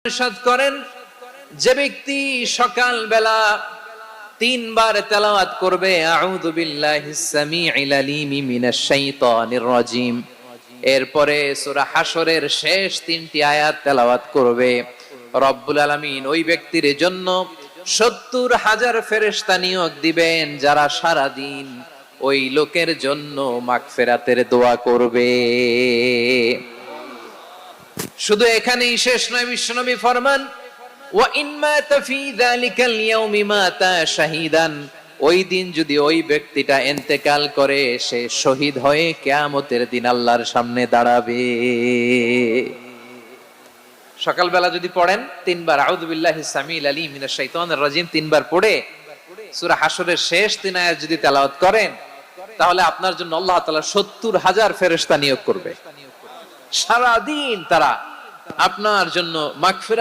ইরশাদ করেন, যে ব্যক্তি সকাল বেলা 3 বার তেলাওয়াত করবে আউযু বিল্লাহিস সামিউল আলিম মিনাশ শাইতানির রাজিম, এরপরে সূরা হাশরের শেষ 3টি আয়াত তেলাওয়াত করবে, রব্বুল আলামিন ওই ব্যক্তির জন্য 70,000 ফেরেশতা নিয়োগ দিবেন যারা সারা দিন ওই লোকের জন্য মাগফিরাতের দোয়া করবে। শুধু এখানেই শেষ নয়, বিশ্বনবী ফরমান ওয়া ইন মাতা ফি যালিকাল ইয়াউমি মাতা শাহীদান, ওই দিন যদি ওই ব্যক্তিটা ইন্তেকাল করে সে শহীদ হয়ে কিয়ামতের দিন আল্লাহর সামনে দাঁড়াবে। সকালবেলা যদি পড়েন 3 বার আউযু বিল্লাহিস সামিউল আলিম মিনাশ শাইতানির রাজিম 3 বার পড়ে সূরা হাশরের শেষ 3 আয়াত যদি তেলাওয়াত করেন, তাহলে আপনার জন্য আল্লাহ তাআলা 70,000 ফেরেশতা নিয়োগ করবে। সারা দিন তারা আপনার জন্য মাগফিরাত